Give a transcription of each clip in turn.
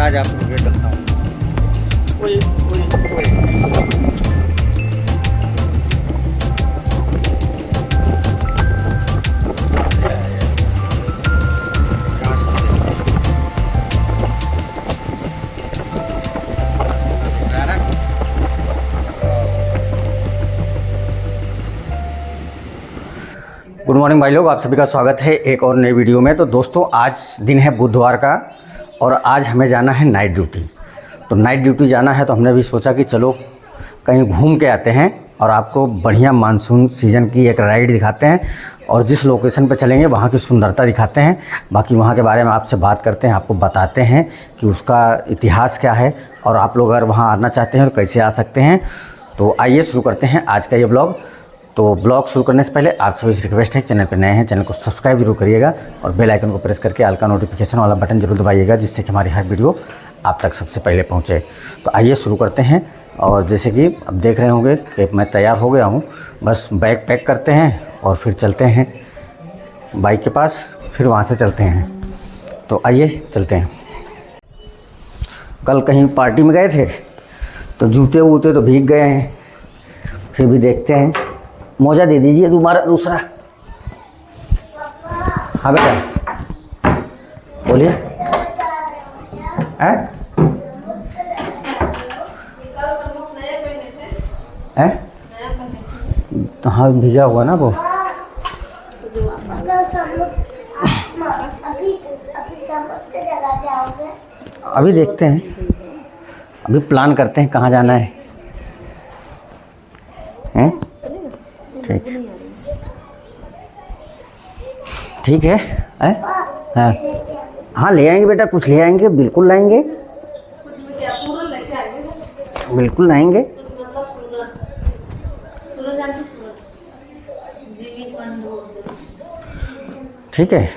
आज आप लोग चलता हूँ। ओए ओए ओए गुड मॉर्निंग भाई लोग, आप सभी का स्वागत है एक और नई वीडियो में। तो दोस्तों आज दिन है बुधवार का और आज हमें जाना है नाइट ड्यूटी। तो नाइट ड्यूटी जाना है तो हमने भी सोचा कि चलो कहीं घूम के आते हैं और आपको बढ़िया मानसून सीज़न की एक राइड दिखाते हैं और जिस लोकेशन पर चलेंगे वहाँ की सुंदरता दिखाते हैं। बाकी वहाँ के बारे में आपसे बात करते हैं, आपको बताते हैं कि उसका इतिहास क्या है और आप लोग अगर वहाँ आना चाहते हैं तो कैसे आ सकते हैं। तो आइए शुरू करते हैं आज का ये ब्लॉग। तो ब्लॉग शुरू करने से पहले आप सभी से रिक्वेस्ट है, चैनल पर नए हैं चैनल को सब्सक्राइब जरूर करिएगा और बेल आइकन को प्रेस करके ऑल का नोटिफिकेशन वाला बटन जरूर दबाइएगा, जिससे कि हमारी हर वीडियो आप तक सबसे पहले पहुंचे। तो आइए शुरू करते हैं। और जैसे कि अब देख रहे होंगे कि मैं तैयार हो गया हूं, बस बैग पैक करते हैं और फिर चलते हैं बाइक के पास, फिर वहाँ से चलते हैं। तो आइए चलते हैं। कल कहीं पार्टी में गए थे तो जूते वूते तो भीग गए हैं, फिर भी देखते हैं। मोजा दे दीजिए तुम्हारा दूसरा। हाँ बेटा बोलिए। हैं तो हाँ भीगा हुआ ना वो। अभी देखते हैं, अभी प्लान करते हैं कहाँ जाना है। हैं ठीक है। हाँ हाँ ले आएंगे बेटा, कुछ ले आएंगे, बिल्कुल लाएंगे, बिल्कुल लाएंगे। ठीक है।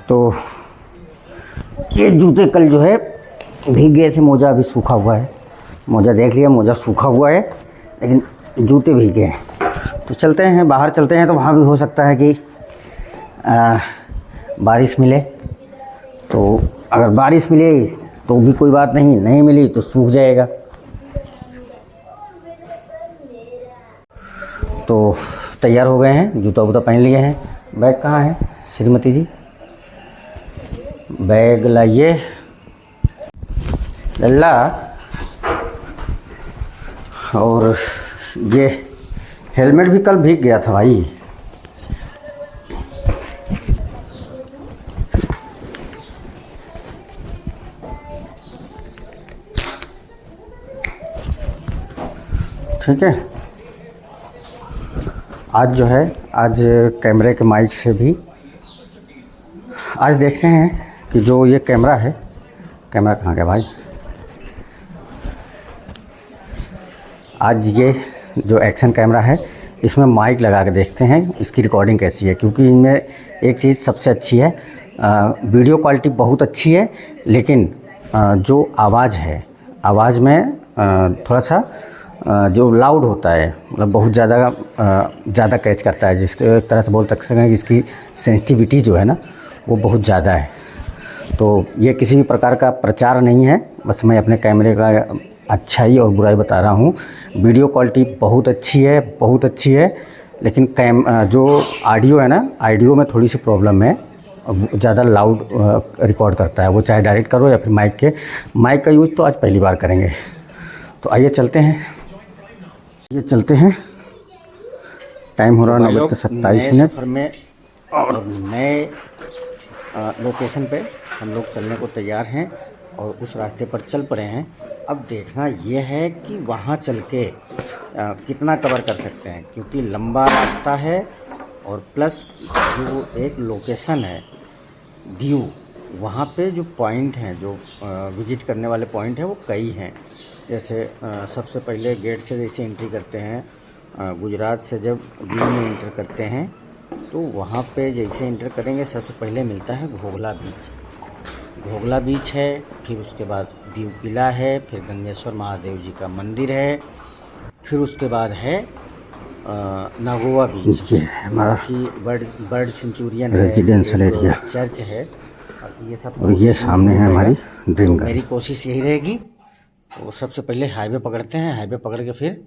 तो ये जूते कल जो है भीग गए थे, मोजा अभी सूखा हुआ है। मोजा देख लिया, मोजा सूखा हुआ है लेकिन जूते भीगे हैं। तो चलते हैं, बाहर चलते हैं। तो वहाँ भी हो सकता है कि बारिश मिले। तो अगर बारिश मिले तो भी कोई बात नहीं, नहीं मिली तो सूख जाएगा। तो तैयार हो गए हैं, जूता वूता पहन लिए हैं। बैग कहाँ है श्रीमती जी? बैग लाइए लल्ला। और ये हेलमेट भी कल भीग गया था भाई। ठीक है। आज जो है, आज कैमरे के माइक से भी आज देख रहे हैं कि जो ये कैमरा है, कैमरा कहाँ गया भाई? आज ये जो एक्शन कैमरा है इसमें माइक लगा के देखते हैं इसकी रिकॉर्डिंग कैसी है। क्योंकि इनमें एक चीज़ सबसे अच्छी है, वीडियो क्वालिटी बहुत अच्छी है, लेकिन जो आवाज़ है, आवाज़ में थोड़ा सा जो लाउड होता है, मतलब बहुत ज़्यादा कैच करता है, जिसके एक तरह से बोल सकते हैं कि इसकी सेंसिटिविटी जो है ना वो बहुत ज़्यादा है। तो ये किसी भी प्रकार का प्रचार नहीं है, बस मैं अपने कैमरे का अच्छाई और बुराई बता रहा हूँ। वीडियो क्वालिटी बहुत अच्छी है, बहुत अच्छी है, लेकिन जो ऑडियो है ना, ऑडियो में थोड़ी सी प्रॉब्लम है, ज़्यादा लाउड रिकॉर्ड करता है वो, चाहे डायरेक्ट करो या फिर माइक का यूज़ तो आज पहली बार करेंगे। तो आइए चलते हैं, ये चलते हैं। टाइम हो रहा है 9:27 में और नए लोकेशन पे हम लोग चलने को तैयार हैं और उस रास्ते पर चल पड़े हैं। अब देखना ये है कि वहाँ चल के कितना कवर कर सकते हैं, क्योंकि लंबा रास्ता है और प्लस जो एक लोकेशन है व्यू, वहाँ पे जो पॉइंट हैं, जो विज़िट करने वाले पॉइंट हैं वो कई हैं। जैसे सबसे पहले गेट से जैसे एंट्री करते हैं, गुजरात से जब व्यू में एंटर करते हैं तो वहाँ पे जैसे एंटर करेंगे सबसे पहले मिलता है घोघला बीच। घोघला बीच है, फिर उसके बाद व्यू किला है, फिर गंगेश्वर महादेव जी का मंदिर है, फिर उसके बाद है नागोवा बीच ये है हमारा कि बर्ड बर्ड सेंचुरियन है, रेजिडेंशियल एक एरिया। चर्च है, और ये सब और ये सामने है हमारी ड्रीम तो गर्ल। मेरी कोशिश यही रहेगी। तो सबसे पहले हाईवे पकड़ते हैं, हाईवे पकड़ के फिर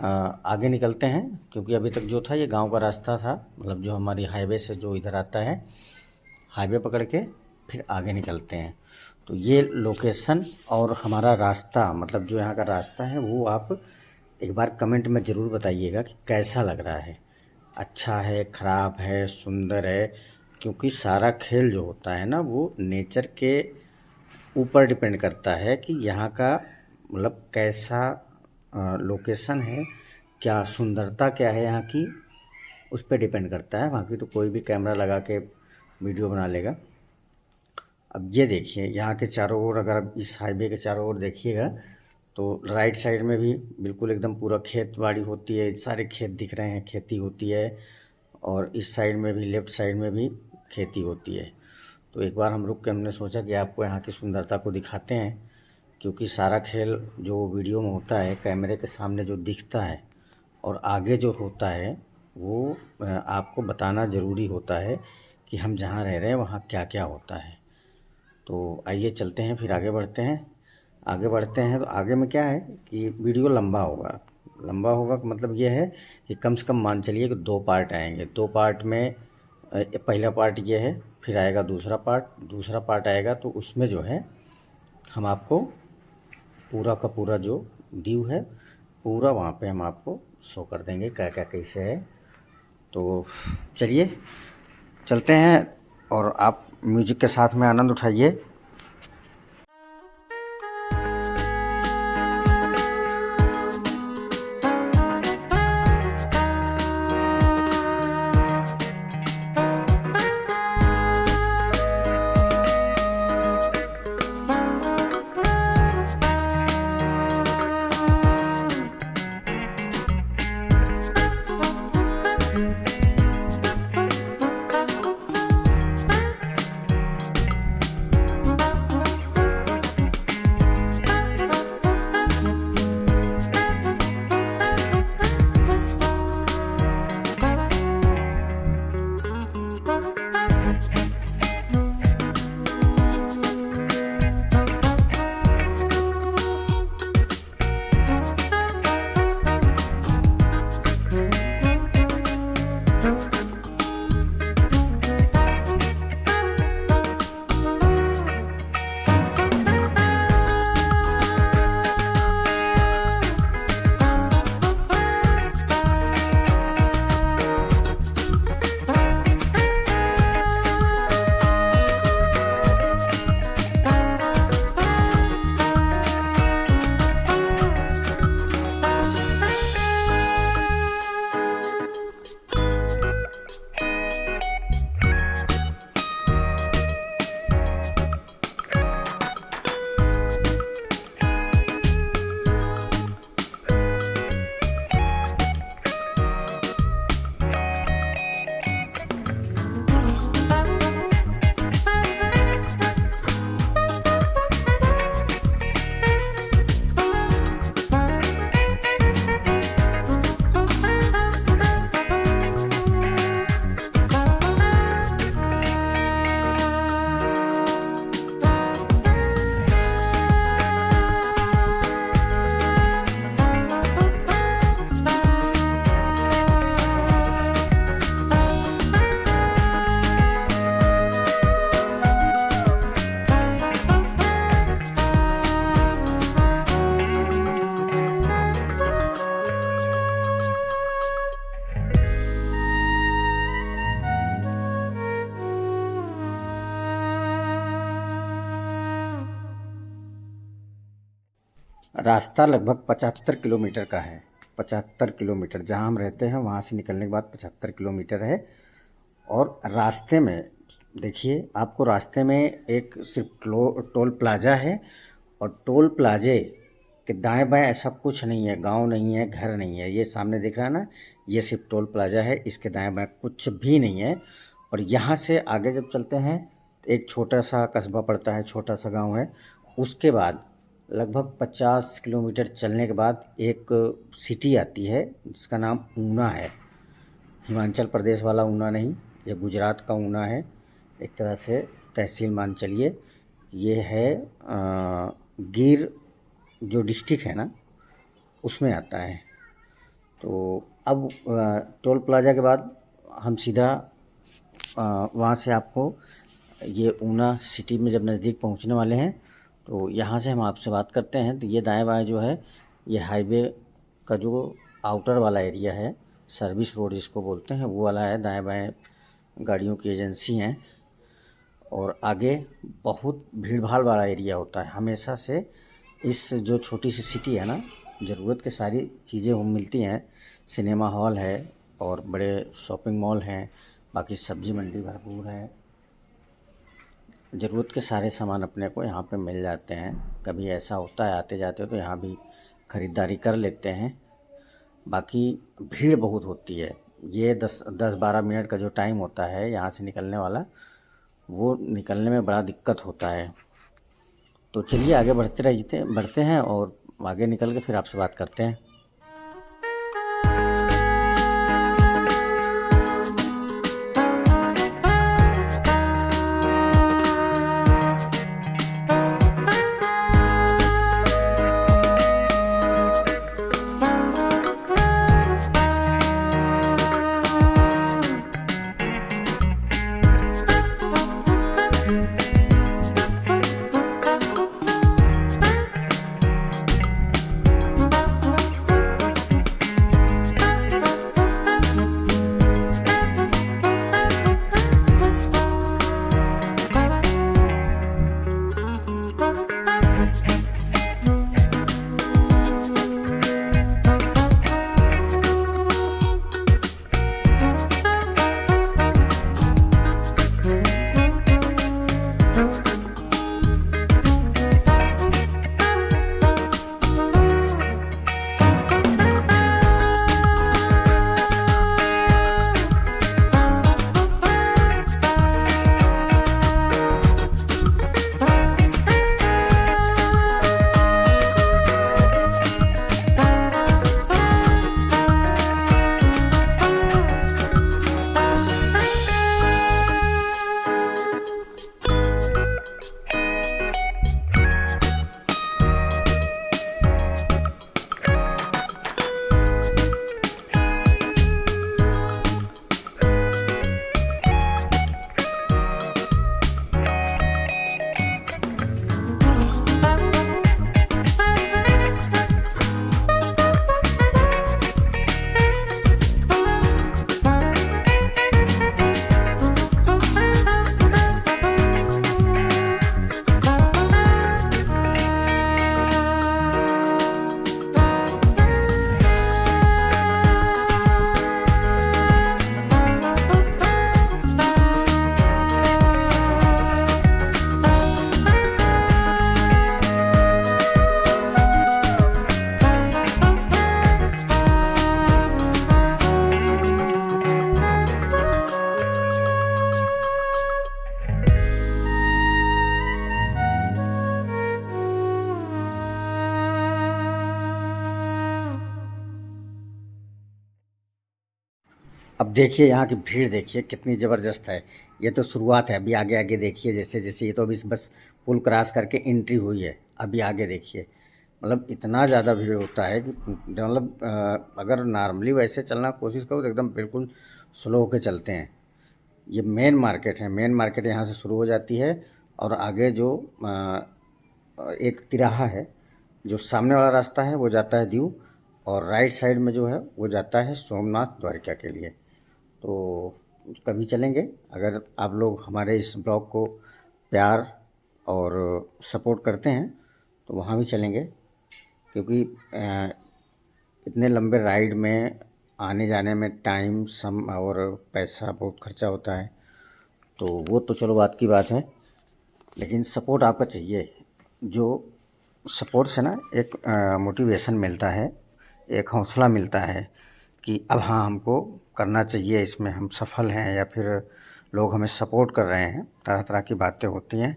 आगे निकलते हैं, क्योंकि अभी तक जो था ये गांव का रास्ता था, मतलब जो हमारी हाईवे से जो इधर आता है, हाईवे पकड़ के फिर आगे निकलते हैं। तो ये लोकेशन और हमारा रास्ता, मतलब जो यहाँ का रास्ता है, वो आप एक बार कमेंट में ज़रूर बताइएगा कि कैसा लग रहा है, अच्छा है, ख़राब है, सुंदर है। क्योंकि सारा खेल जो होता है ना, वो नेचर के ऊपर डिपेंड करता है कि यहाँ का मतलब कैसा लोकेशन है, क्या सुंदरता क्या है यहाँ की, उस पर डिपेंड करता है। बाकी तो कोई भी कैमरा लगा के वीडियो बना लेगा। अब ये देखिए, यहाँ के चारों ओर, अगर आप इस हाईवे के चारों ओर देखिएगा तो राइट साइड में भी बिल्कुल एकदम पूरा खेत बाड़ी होती है, सारे खेत दिख रहे हैं, खेती होती है। और इस साइड में भी, लेफ़्ट साइड में भी खेती होती है। तो एक बार हम रुक के हमने सोचा कि आपको यहाँ की सुंदरता को दिखाते हैं, क्योंकि सारा खेल जो वीडियो में होता है, कैमरे के सामने जो दिखता है और आगे जो होता है, वो आपको बताना ज़रूरी होता है कि हम जहाँ रह रहे हैं वहाँ क्या क्या होता है। तो आइए चलते हैं, फिर आगे बढ़ते हैं। आगे बढ़ते हैं तो आगे में क्या है कि वीडियो लंबा होगा। लंबा होगा का मतलब ये है कि कम से कम मान चलिए कि 2 पार्ट आएंगे। 2 पार्ट में पहला पार्ट ये है, फिर आएगा दूसरा पार्ट। दूसरा पार्ट आएगा तो उसमें जो है हम आपको पूरा का पूरा जो व्यू है, पूरा वहाँ पे हम आपको शो कर देंगे क्या क्या कैसे है। तो चलिए चलते हैं, और आप म्यूजिक के साथ में आनंद उठाइए। रास्ता लगभग 75 किलोमीटर का है। 75 किलोमीटर, जहाँ हम रहते हैं वहाँ से निकलने के बाद 75 किलोमीटर है। और रास्ते में देखिए, आपको रास्ते में एक सिर्फ टोल प्लाज़ा है, और टोल प्लाजे के दाएं बाएं ऐसा कुछ नहीं है, गांव नहीं है, घर नहीं है। ये सामने दिख रहा है ना, ये सिर्फ टोल प्लाज़ा है, इसके दाएं बाएं कुछ भी नहीं है। और यहाँ से आगे जब चलते हैं तो एक छोटा सा कस्बा पड़ता है, छोटा सा गांव है। उसके बाद लगभग 50 किलोमीटर चलने के बाद एक सिटी आती है जिसका नाम ऊना है। हिमाचल प्रदेश वाला ऊना नहीं, ये गुजरात का ऊना है। एक तरह से तहसील मान चलिए। ये है गिर जो डिस्ट्रिक्ट है ना, उसमें आता है। तो अब टोल प्लाज़ा के बाद हम सीधा वहाँ से आपको ये ऊना सिटी में जब नज़दीक पहुँचने वाले हैं तो यहाँ से हम आपसे बात करते हैं। तो ये दाएं बाएं जो है, ये हाईवे का जो आउटर वाला एरिया है, सर्विस रोड जिसको बोलते हैं, वो वाला है। दाएं बाएं गाड़ियों की एजेंसी हैं और आगे बहुत भीड़ भाड़ वाला एरिया होता है हमेशा से। इस जो छोटी सी सिटी है ना, ज़रूरत की सारी चीज़ें वो मिलती हैं। सिनेमा हॉल है और बड़े शॉपिंग मॉल हैं, बाकी सब्ज़ी मंडी भरपूर है। ज़रूरत के सारे सामान अपने को यहाँ पे मिल जाते हैं। कभी ऐसा होता है आते जाते हो तो यहाँ भी ख़रीदारी कर लेते हैं। बाकी भीड़ बहुत होती है। ये 10-12 मिनट का जो टाइम होता है यहाँ से निकलने वाला, वो निकलने में बड़ा दिक्कत होता है। तो चलिए आगे बढ़ते हैं और आगे निकल के फिर आपसे बात करते हैं। अब देखिए यहाँ की भीड़ देखिए कितनी ज़बरदस्त है। ये तो शुरुआत है, अभी आगे आगे देखिए। जैसे जैसे ये तो अभी बस पुल क्रॉस करके एंट्री हुई है, अभी आगे देखिए। मतलब इतना ज़्यादा भीड़ होता है कि मतलब अगर नॉर्मली वैसे चलना कोशिश करो तो एकदम बिल्कुल स्लो होकर चलते हैं। ये मेन मार्केट है, मेन मार्केट यहाँ से शुरू हो जाती है और आगे जो एक तिराहा है, जो सामने वाला रास्ता है वो जाता है दीव, और राइट साइड में जो है वो जाता है सोमनाथ द्वारिका के लिए। तो कभी चलेंगे, अगर आप लोग हमारे इस ब्लॉग को प्यार और सपोर्ट करते हैं तो वहाँ भी चलेंगे। क्योंकि इतने लंबे राइड में आने जाने में टाइम सम और पैसा बहुत खर्चा होता है, तो वो तो चलो बात की बात है, लेकिन सपोर्ट आपका चाहिए। जो सपोर्ट से ना एक मोटिवेशन मिलता है, एक हौसला मिलता है कि अब हाँ हमको करना चाहिए, इसमें हम सफल हैं या फिर लोग हमें सपोर्ट कर रहे हैं। तरह तरह की बातें होती हैं,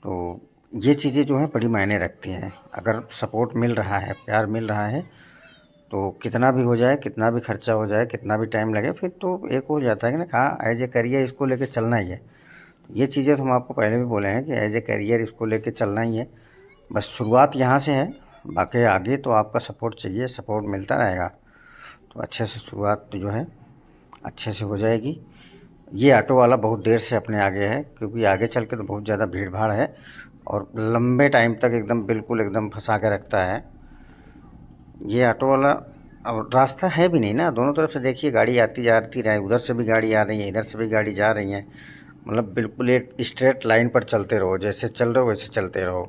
तो ये चीज़ें जो है बड़ी मायने रखती हैं। अगर सपोर्ट मिल रहा है, प्यार मिल रहा है, तो कितना भी हो जाए, कितना भी खर्चा हो जाए, कितना भी टाइम लगे, फिर तो एक हो जाता है कि ना, हाँ एज ए करियर इसको लेके चलना ही है। ये चीज़ें तो हम आपको पहले भी बोले हैं कि एज ए करियर इसको लेके चलना ही है। बस शुरुआत यहाँ से है, बाकी आगे तो आपका सपोर्ट चाहिए, सपोर्ट मिलता रहेगा तो अच्छे से शुरुआत जो है अच्छे से हो जाएगी। ये ऑटो वाला बहुत देर से अपने आगे है, क्योंकि आगे चल के तो बहुत ज़्यादा भीड़ भाड़ है और लंबे टाइम तक एकदम बिल्कुल एकदम फंसा के रखता है ये ऑटो वाला। अब रास्ता है भी नहीं ना, दोनों तरफ से देखिए गाड़ी आती जाती रहे, उधर से भी गाड़ी आ रही है, इधर से भी गाड़ी जा रही है, मतलब बिल्कुल एक स्ट्रेट लाइन पर चलते रहो, जैसे चल रहे हो वैसे चलते रहो।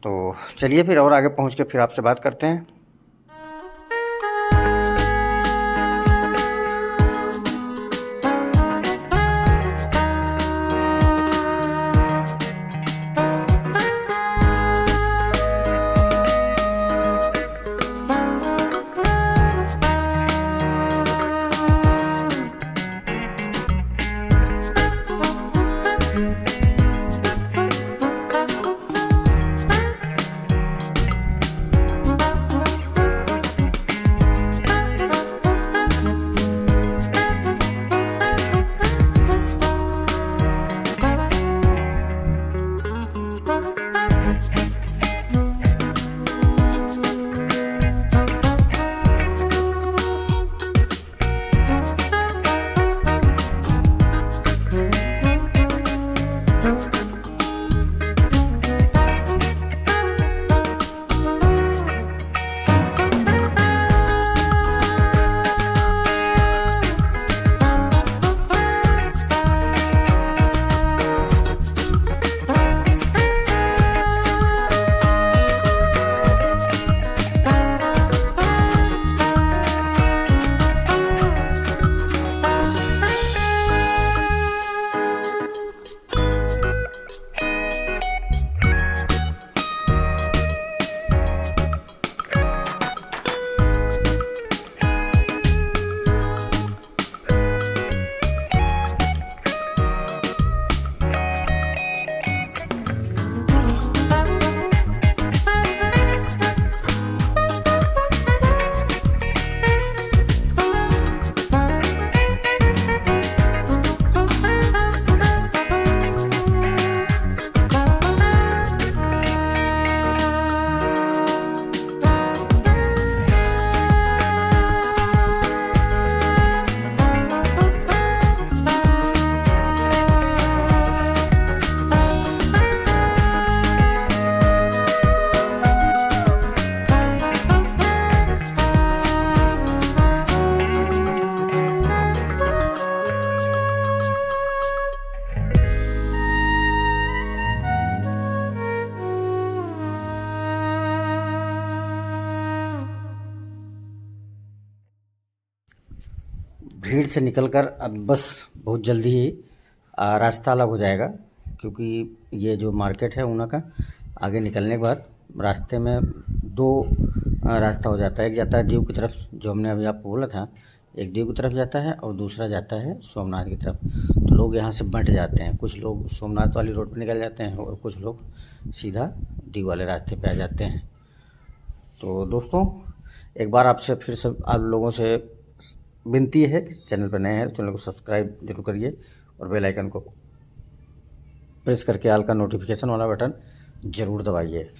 तो चलिए फिर और आगे पहुंच के फिर आपसे बात करते हैं। भीड़ से निकलकर अब बस बहुत जल्दी ही रास्ता अलग हो जाएगा, क्योंकि ये जो मार्केट है ऊना का, आगे निकलने के बाद रास्ते में दो रास्ता हो जाता है। एक जाता है दीव की तरफ, जो हमने अभी आपको बोला था, एक दीव की तरफ जाता है और दूसरा जाता है सोमनाथ की तरफ। तो लोग यहाँ से बंट जाते हैं, कुछ लोग सोमनाथ वाली रोड पर निकल जाते हैं और कुछ लोग सीधा दीव वाले रास्ते पे आ जाते हैं। तो दोस्तों, एक बार आपसे फिर से आप लोगों से विनती है कि चैनल पर नए हैं तो चैनल को सब्सक्राइब जरूर करिए और बेल आइकन को प्रेस करके ऑल का नोटिफिकेशन वाला बटन ज़रूर दबाइए।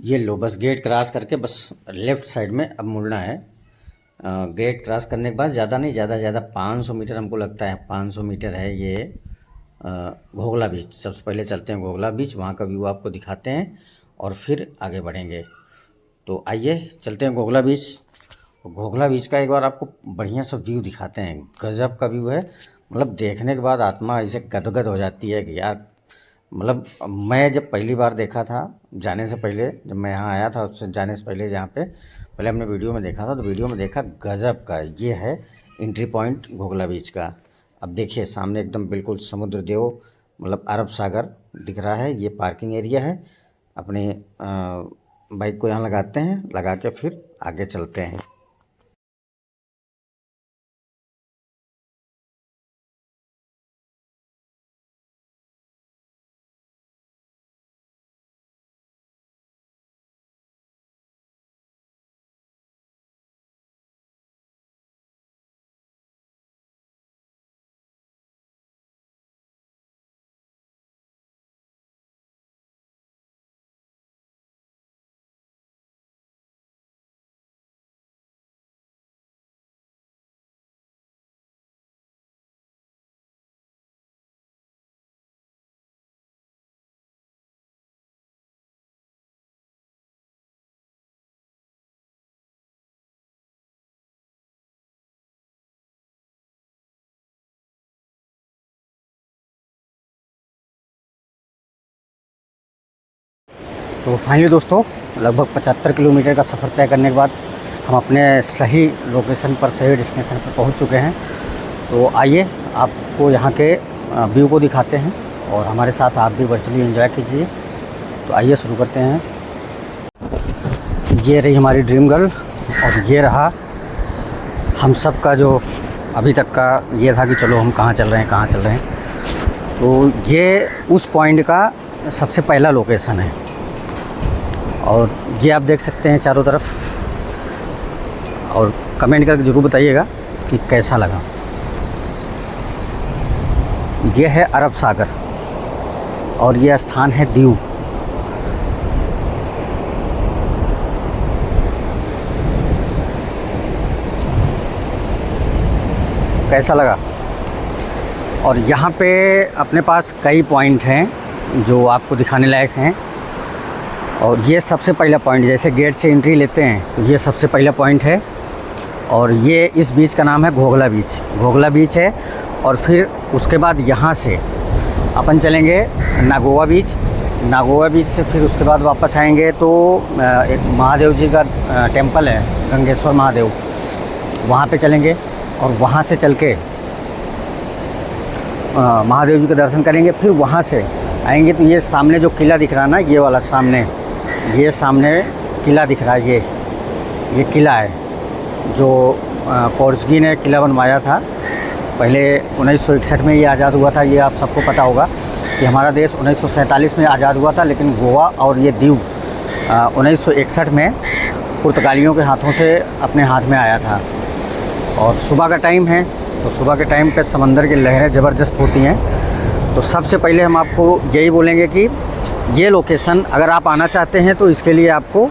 ये लो, बस गेट क्रॉस करके बस लेफ़्ट साइड में अब मुड़ना है। गेट क्रॉस करने के बाद ज़्यादा नहीं, ज़्यादा 500 मीटर हमको लगता है, 500 मीटर है ये घोघला बीच। सबसे पहले चलते हैं घोघला बीच, वहाँ का व्यू आपको दिखाते हैं और फिर आगे बढ़ेंगे। तो आइए चलते हैं घोघला बीच। घोघला बीच का एक बार आपको बढ़िया सा व्यू दिखाते हैं। गजब का व्यू है, मतलब देखने के बाद आत्मा ऐसे गदगद हो जाती है कि यार, मतलब मैं जब पहली बार देखा था, जाने से पहले, जब मैं यहाँ आया था उससे जाने से पहले, जहाँ पे पहले हमने वीडियो में देखा था, तो वीडियो में देखा गजब का ये है एंट्री पॉइंट घोघला बीच का। अब देखिए सामने एकदम बिल्कुल समुद्र देव, मतलब अरब सागर दिख रहा है। ये पार्किंग एरिया है, अपने बाइक को यहाँ लगाते हैं, लगा के फिर आगे चलते हैं। तो फाइनली दोस्तों, लगभग 75 किलोमीटर का सफ़र तय करने के बाद हम अपने सही लोकेशन पर, सही डेस्टिनेशन पर पहुंच चुके हैं। तो आइए आपको यहाँ के व्यू को दिखाते हैं और हमारे साथ आप भी वर्चुअली एंजॉय कीजिए। तो आइए शुरू करते हैं। ये रही हमारी ड्रीम गर्ल और ये रहा हम सब का जो अभी तक का ये था कि चलो हम कहाँ चल रहे हैं, कहाँ चल रहे हैं। तो ये उस पॉइंट का सबसे पहला लोकेशन है और ये आप देख सकते हैं चारों तरफ। और कमेंट करके ज़रूर बताइएगा कि कैसा लगा। ये है अरब सागर और ये स्थान है दीव। कैसा लगा? और यहाँ पे अपने पास कई पॉइंट हैं जो आपको दिखाने लायक हैं। और ये सबसे पहला पॉइंट, जैसे गेट से एंट्री लेते हैं तो ये सबसे पहला पॉइंट है। और ये इस बीच का नाम है घोघला बीच। घोघला बीच है और फिर उसके बाद यहाँ से अपन चलेंगे नागोवा बीच। नागोवा बीच से फिर उसके बाद वापस आएंगे तो एक महादेव जी का टेम्पल है, गंगेश्वर महादेव, वहाँ पे चलेंगे और वहाँ से चल के महादेव जी का दर्शन करेंगे। फिर वहाँ से आएंगे तो ये सामने जो किला दिख रहा है ना, ये वाला सामने, ये सामने किला दिख रहा है, ये किला है जो पोर्चुगीज ने किला बनवाया था। पहले 1961 में ये आज़ाद हुआ था। ये आप सबको पता होगा कि हमारा देश 1947 में आज़ाद हुआ था, लेकिन गोवा और ये दीव 1961 में पुर्तगालियों के हाथों से अपने हाथ में आया था। और सुबह का टाइम है तो सुबह के टाइम पे समंदर की लहरें ज़बरदस्त होती हैं। तो सबसे पहले हम आपको यही बोलेंगे कि ये लोकेशन अगर आप आना चाहते हैं तो इसके लिए आपको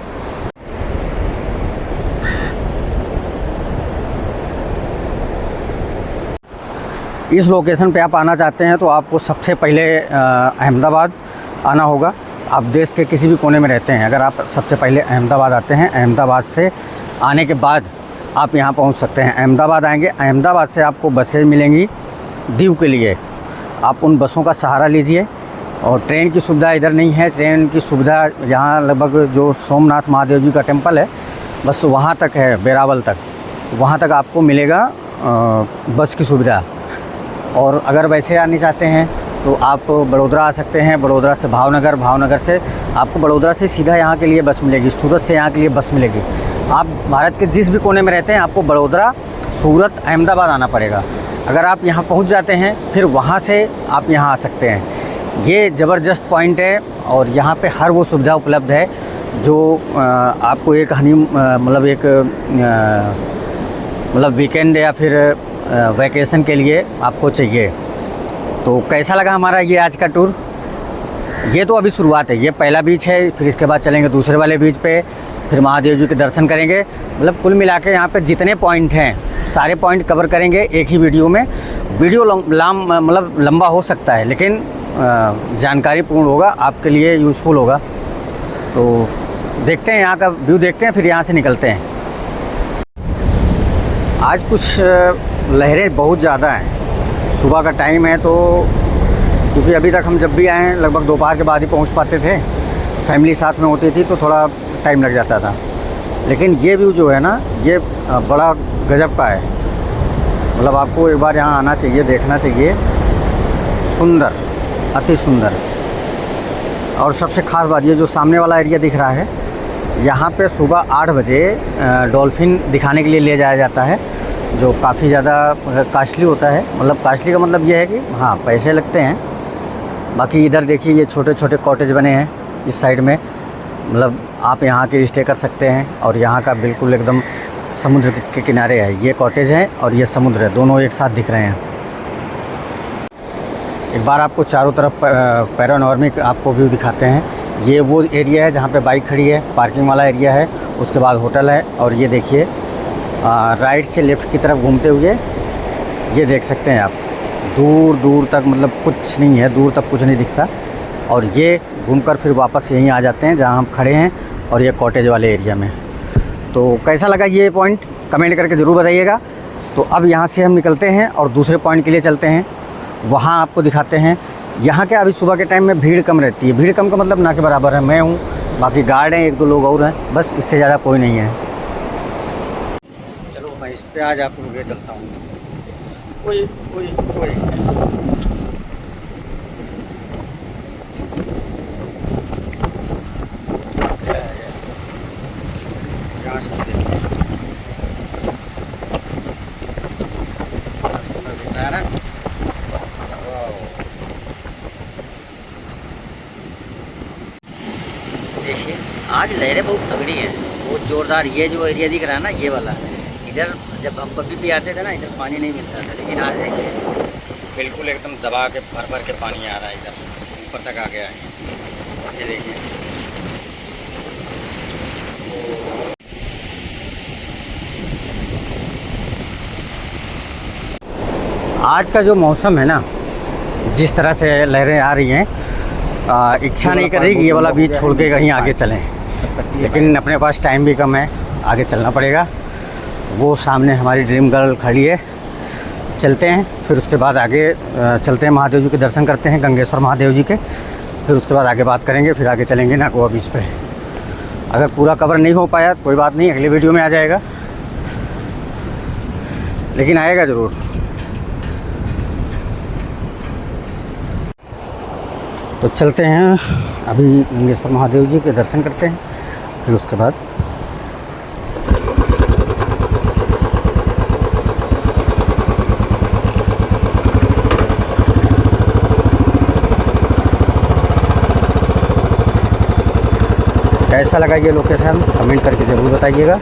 इस लोकेशन पे आप आना चाहते हैं तो आपको सबसे पहले अहमदाबाद आना होगा। आप देश के किसी भी कोने में रहते हैं, अगर आप सबसे पहले अहमदाबाद आते हैं, अहमदाबाद से आने के बाद आप यहाँ पहुँच सकते हैं। अहमदाबाद आएंगे, अहमदाबाद से आपको बसें मिलेंगी दीव के लिए। आप उन बसों का सहारा लीजिए। और ट्रेन की सुविधा इधर नहीं है। ट्रेन की सुविधा यहाँ लगभग जो सोमनाथ महादेव जी का टेम्पल है बस वहाँ तक है, बेरावल तक, वहाँ तक आपको मिलेगा बस की सुविधा। और अगर वैसे आने चाहते हैं तो आप बड़ोदरा आ सकते हैं, बड़ोदरा से भावनगर, भावनगर से आपको बड़ोदरा से सीधा यहाँ के लिए बस मिलेगी, सूरत से यहाँ के लिए बस मिलेगी। आप भारत के जिस भी कोने में रहते हैं आपको बड़ोदरा, सूरत, अहमदाबाद आना पड़ेगा। अगर आप यहाँ पहुँच जाते हैं फिर वहाँ से आप यहाँ आ सकते हैं। ये ज़बरदस्त पॉइंट है और यहाँ पे हर वो सुविधा उपलब्ध है जो आपको एक मतलब वीकेंड या फिर वैकेशन के लिए आपको चाहिए। तो कैसा लगा हमारा ये आज का टूर? ये तो अभी शुरुआत है, ये पहला बीच है, फिर इसके बाद चलेंगे दूसरे वाले बीच पे, फिर महादेव जी के दर्शन करेंगे। मतलब कुल मिला के यहाँ पे जितने पॉइंट हैं सारे पॉइंट कवर करेंगे एक ही वीडियो में। वीडियो मतलब लंबा हो सकता है, लेकिन जानकारी पूर्ण होगा, आपके लिए यूज़फुल होगा। तो देखते हैं यहाँ का व्यू, देखते हैं, फिर यहाँ से निकलते हैं। आज कुछ लहरें बहुत ज़्यादा हैं, सुबह का टाइम है, तो क्योंकि अभी तक हम जब भी आए हैं लगभग दोपहर के बाद ही पहुंच पाते थे, फैमिली साथ में होती थी तो थोड़ा टाइम लग जाता था। लेकिन ये व्यू जो है ना, ये बड़ा गजब का है। मतलब आपको एक बार यहाँ आना चाहिए, देखना चाहिए। सुंदर, अति सुंदर। और सबसे ख़ास बात, ये जो सामने वाला एरिया दिख रहा है, यहाँ पे सुबह 8 बजे डॉल्फिन दिखाने के लिए ले जाया जाता है, जो काफ़ी ज़्यादा कास्टली होता है। मतलब कास्टली का मतलब ये है कि हाँ, पैसे लगते हैं। बाकी इधर देखिए, ये छोटे छोटे कॉटेज बने हैं इस साइड में। मतलब आप यहाँ के स्टे कर सकते हैं, और यहाँ का बिल्कुल एकदम समुद्र के किनारे है। ये कॉटेज है और ये समुद्र है, दोनों एक साथ दिख रहे हैं। एक बार आपको चारों तरफ पैरानॉर्मिक आपको व्यू दिखाते हैं। ये वो एरिया है जहाँ पे बाइक खड़ी है, पार्किंग वाला एरिया है। उसके बाद होटल है, और ये देखिए राइट से लेफ़्ट की तरफ घूमते हुए ये देख सकते हैं आप, दूर दूर तक मतलब कुछ नहीं है, दूर तक कुछ नहीं दिखता। और ये घूमकर फिर वापस यहीं आ जाते हैं जहाँ हम खड़े हैं, और ये कॉटेज वाले एरिया में। तो कैसा लगा ये पॉइंट, कमेंट करके ज़रूर बताइएगा। तो अब यहाँ से हम निकलते हैं और दूसरे पॉइंट के लिए चलते हैं, वहाँ आपको दिखाते हैं। यहाँ क्या, अभी सुबह के टाइम में भीड़ कम रहती है। भीड़ कम का मतलब ना के बराबर है, मैं हूँ, बाकी गार्ड हैं, 1-2 लोग और हैं, बस इससे ज़्यादा कोई नहीं है। चलो मैं इस पे आज आपको ले चलता हूँ। ओए ओए ओए, यहाँ से देखिए, सुंदर दिख रहा है ना। देखिए आज लहरें बहुत तगड़ी हैं, बहुत ज़ोरदार। ये जो एरिया दिख रहा है ना, ये वाला, इधर जब हम कभी भी आते थे ना, इधर पानी नहीं मिलता था, लेकिन आज देखिए बिल्कुल एकदम दबा के भर भर के पानी आ रहा है, इधर ऊपर तक आ गया है। ये देखिए, आज का जो मौसम है ना, जिस तरह से लहरें आ रही हैं, इच्छा नहीं कर रही कि ये वाला बीच छोड़ के कहीं आगे चलें, लेकिन अपने पास टाइम भी कम है, आगे चलना पड़ेगा। वो सामने हमारी ड्रीम गर्ल खड़ी है, चलते हैं। फिर उसके बाद आगे चलते हैं, महादेव जी के दर्शन करते हैं, गंगेश्वर महादेव जी के। फिर उसके बाद आगे बात करेंगे, फिर आगे चलेंगे नागोआ बीच पे। अगर पूरा कवर नहीं हो पाया कोई बात नहीं, अगले वीडियो में आ जाएगा, लेकिन आएगा ज़रूर। तो चलते हैं, अभी गंगेश्वर महादेव जी के दर्शन करते हैं, फिर उसके बाद कैसा लगा ये लोकेशन, कमेंट करके ज़रूर बताइएगा।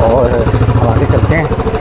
और हम आगे चलते हैं।